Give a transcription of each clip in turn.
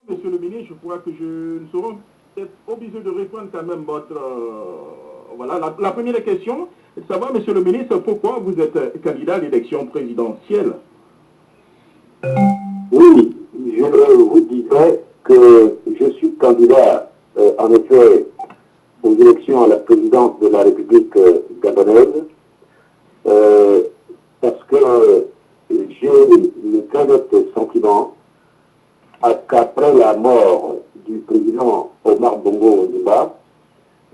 Monsieur le ministre, je crois que nous serons peut-être obligés de répondre quand même votre... voilà, la première question est de savoir, monsieur le ministre, pourquoi vous êtes candidat à l'élection présidentielle? Oui, je vous disais que je suis candidat, en effet, aux élections à la présidence de la République gabonaise, parce que j'ai le très net sentiment qu'après la mort du président Omar Bongo Ondimba,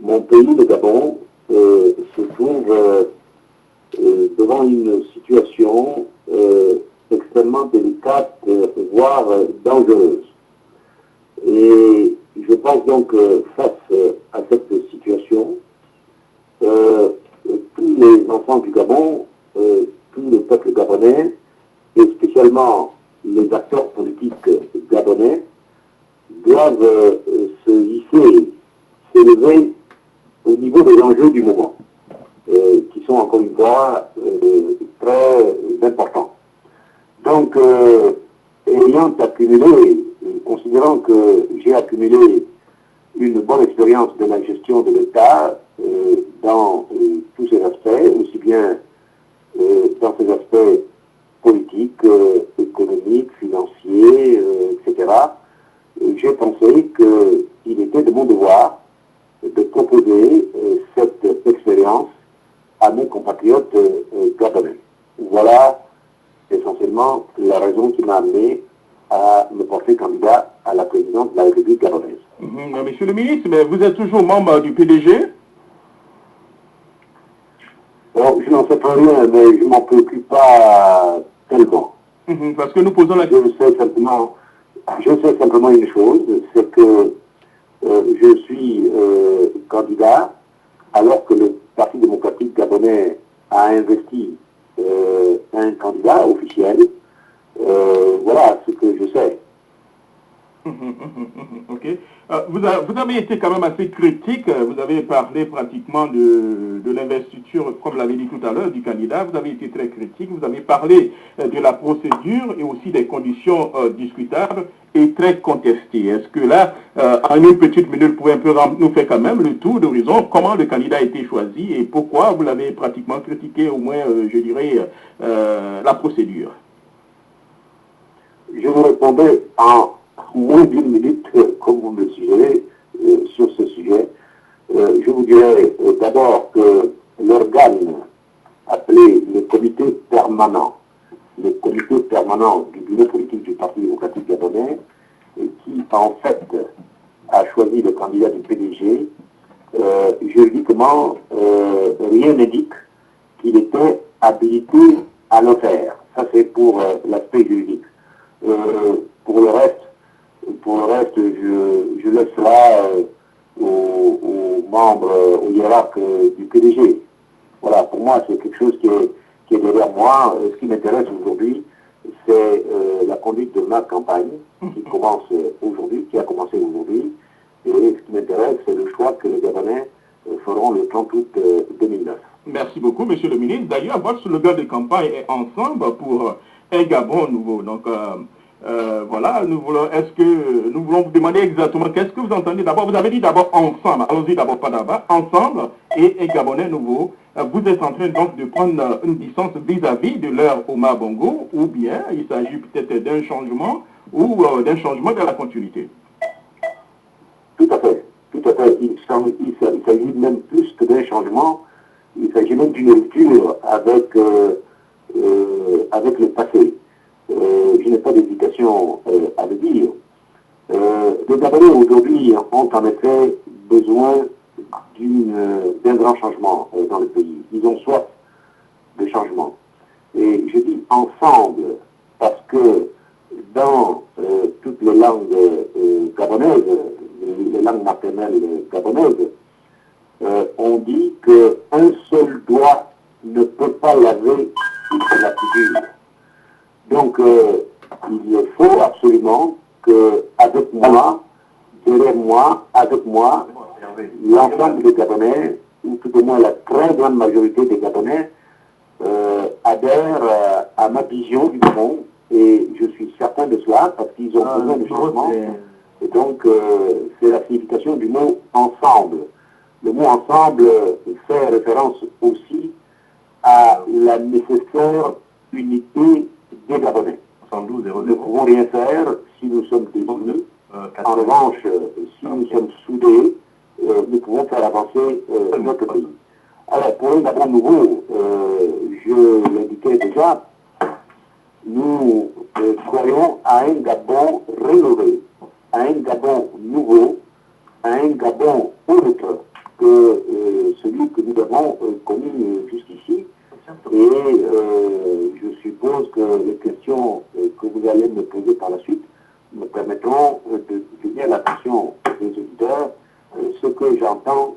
mon pays, le Gabon, se trouve devant une situation extrêmement délicate, voire dangereuse. Et je pense donc face à cette situation, tous les enfants du Gabon, tout le peuple gabonais, et spécialement les acteurs politiques gabonais, doivent se hisser, s'élever au niveau des enjeux du moment, qui sont encore une fois très importants. Donc, ayant accumulé, considérant que j'ai accumulé une bonne expérience de la gestion de l'État dans tous ses aspects, aussi bien dans ses aspects politiques, économiques, financiers, etc., j'ai pensé qu'il était de mon devoir de proposer cette expérience à mes compatriotes gabonais. Voilà essentiellement la raison qui m'a amené à me porter candidat à la présidence de la République gabonaise. Monsieur le ministre, mais vous êtes toujours membre du PDG? Bon, je n'en sais pas rien, mais je ne m'en préoccupe pas tellement. Parce que nous posons la question. Je sais simplement une chose, c'est que je suis candidat alors que le Parti démocratique gabonais a investi un candidat officiel. Voilà ce que je sais. Ok. Vous avez été quand même assez critique. Vous avez parlé pratiquement de l'investiture, comme l'avez dit tout à l'heure, du candidat. Vous avez été très critique. Vous avez parlé de la procédure et aussi des conditions discutables et très contestées. Est-ce que là, en une petite minute, vous pouvez un peu nous faire quand même le tour d'horizon, comment le candidat a été choisi et pourquoi vous l'avez pratiquement critiqué, au moins, je dirais, la procédure? Je vous répondais en moins d'une minute, comme vous me le suggérez, sur ce sujet. Je vous dirais d'abord que l'organe appelé le comité permanent du bureau politique du Parti démocratique gabonais, qui en fait a choisi le candidat du PDG, juridiquement, rien n'indique qu'il était habilité à le faire. Ça c'est pour l'aspect juridique. Pour le reste, je laisse cela aux membres, aux hiérarques du PDG. Voilà, pour moi, c'est quelque chose qui est derrière moi. Ce qui m'intéresse aujourd'hui, c'est la conduite de ma campagne qui a commencé aujourd'hui. Et ce qui m'intéresse, c'est le choix que les Gabonais feront le 30 août 2009. Merci beaucoup, monsieur le ministre. D'ailleurs, votre slogan de campagne est ensemble pour un Gabon nouveau. Donc, voilà, nous voulons vous demander exactement qu'est-ce que vous entendez d'abord. Vous avez dit d'abord ensemble, allons-y d'abord pas d'abord, ensemble et un Gabonais nouveau. Vous êtes en train donc de prendre une distance vis-à-vis de l'ère Omar Bongo, ou bien il s'agit peut-être d'un changement ou d'un changement de la continuité? Tout à fait. Il s'agit même plus que d'un changement, il s'agit même d'une rupture avec le passé. Je n'ai pas d'hésitation à le dire. Les Gabonais aujourd'hui ont en effet besoin d'un grand changement dans le pays. Ils ont soif de changement. Et je dis ensemble parce que dans toutes les langues gabonaises, les langues maternelles gabonaises, on dit qu'un seul doigt ne peut pas laver la figure. Donc, il faut absolument qu'avec moi, derrière moi, avec moi, l'ensemble des Gabonais, ou tout au moins la très grande majorité des Gabonais, adhèrent à ma vision du monde, et je suis certain de cela, parce qu'ils ont besoin de changement. donc, c'est la signification du mot ensemble. Le mot ensemble fait référence aussi à la nécessaire unité des Gabonais. 112 Nous ne pouvons rien faire si nous sommes désunis. En revanche, si nous sommes soudés, nous pouvons faire avancer notre pays. Alors, pour un Gabon nouveau, je l'indiquais déjà, nous croyons à un Gabon rénové, à un Gabon nouveau, à un Gabon autre que celui que nous avons connu jusqu'ici. Et je suppose que les questions que vous allez me poser par la suite me permettront de tenir l'attention des auditeurs ce que j'entends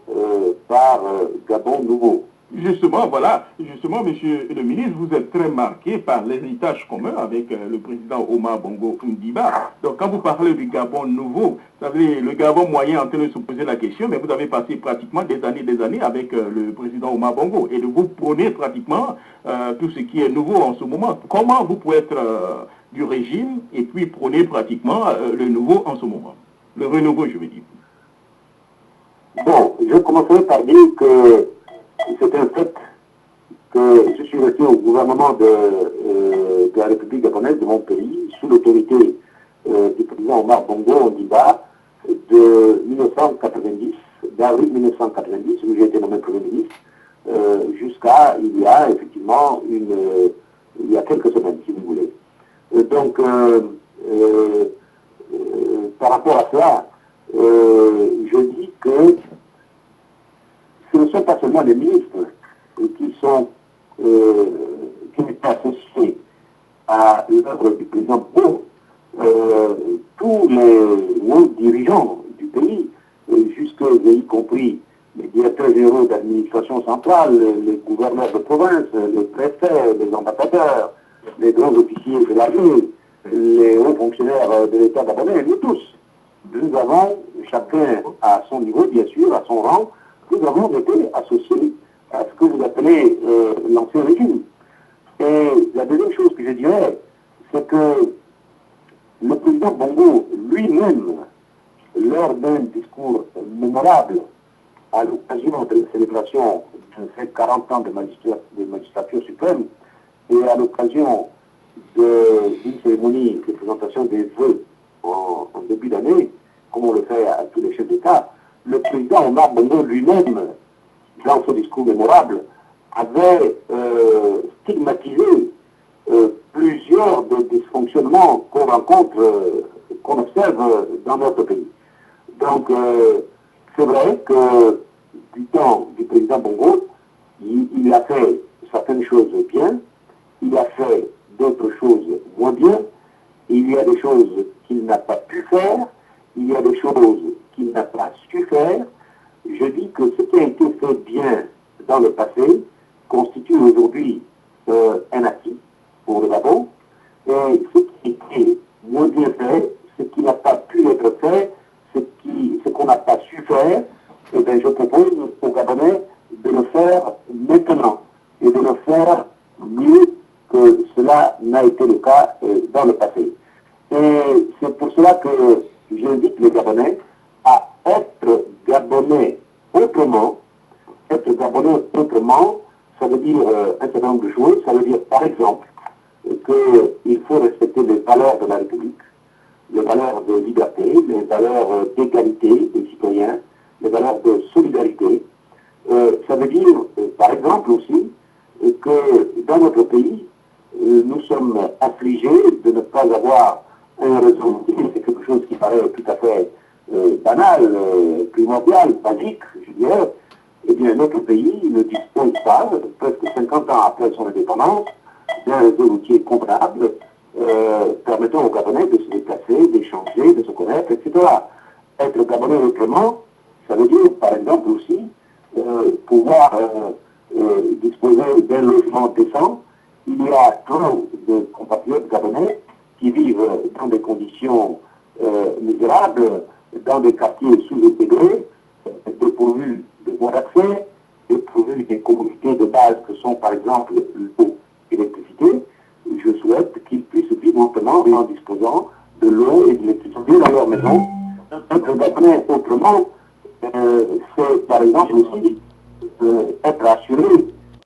par Gabon nouveau. Justement, voilà, justement, monsieur le ministre, vous êtes très marqué par l'héritage commun avec le président Omar Bongo Ondimba. Donc, quand vous parlez du Gabon nouveau, vous savez, le Gabon moyen est en train de se poser la question, mais vous avez passé pratiquement des années avec le président Omar Bongo, et de vous prôner pratiquement tout ce qui est nouveau en ce moment. Comment vous pouvez être du régime et puis prôner pratiquement le nouveau en ce moment? Le renouveau, je veux dire. Bon, je commencerai par dire que c'est un fait que je suis resté au gouvernement de la République gabonaise, de mon pays, sous l'autorité du président Omar Bongo Ondimba de 1990, d'avril 1990, où j'ai été nommé Premier ministre, jusqu'à il y a effectivement il y a quelques semaines, si vous voulez. Donc, par rapport à cela, je dis que ce ne sont pas seulement les ministres qui étaient associés à l'œuvre du président Bongo, tous les hauts dirigeants du pays, y compris les directeurs généraux d'administration centrale, les gouverneurs de province, les préfets, les ambassadeurs, les grands officiers de l'armée, les hauts fonctionnaires de l'État gabonais, nous tous, nous avons, chacun à son niveau, bien sûr, à son rang, nous avons été associés à ce que vous appelez l'ancien régime. Et la deuxième chose que je dirais, c'est que le président Bongo lui-même, lors d'un discours mémorable à l'occasion de la célébration de ces 40 ans de magistrature suprême et à l'occasion d'une cérémonie de présentation des vœux en début d'année, comme on le fait à tous les chefs d'État, le président Omar Bongo lui-même, dans ce discours mémorable, avait stigmatisé plusieurs des dysfonctionnements qu'on rencontre, qu'on observe dans notre pays. Donc, c'est vrai que du temps du président Bongo, il a fait certaines choses bien, il a fait d'autres choses moins bien, il y a des choses qu'il n'a pas pu faire, il y a des choses qu'il n'a pas su faire. Je dis que ce qui a été fait bien dans le passé constitue aujourd'hui un acquis pour le Gabon, et ce qui a été moins bien fait, ce qui n'a pas pu être fait, ce qu'on n'a pas su faire, eh bien, je propose aux Gabonais de le faire maintenant et de le faire mieux que cela n'a été le cas dans le passé. Et c'est pour cela que j'invite les Gabonais à être Gabonais autrement. Être Gabonais autrement, ça veut dire un certain nombre de choses. Ça veut dire, par exemple, qu'il faut respecter les valeurs de la République, les valeurs de liberté, les valeurs d'égalité des citoyens, les valeurs de solidarité. Ça veut dire, par exemple aussi, que dans notre pays, nous sommes affligés de ne pas avoir un réseau. C'est quelque chose qui paraît tout à fait banal, primordial, basique, je dirais. Eh bien, notre pays ne dispose pas, presque 50 ans après son indépendance, d'un réseau routier convenable permettant aux Gabonais de se déplacer, d'échanger, de se connaître, etc. Être Gabonais autrement, ça veut dire, par exemple aussi, pouvoir disposer d'un logement décent. Il y a trop de compatriotes gabonais qui vivent dans des conditions misérables, dans des quartiers sous-intégrés, dépourvus de voies d'accès, dépourvus des commodités de base que sont par exemple l'eau et l'électricité. Je souhaite qu'ils puissent vivre maintenant en disposant de l'eau et de l'électricité dans leur maison. être Gabonais autrement, c'est par exemple aussi être assuré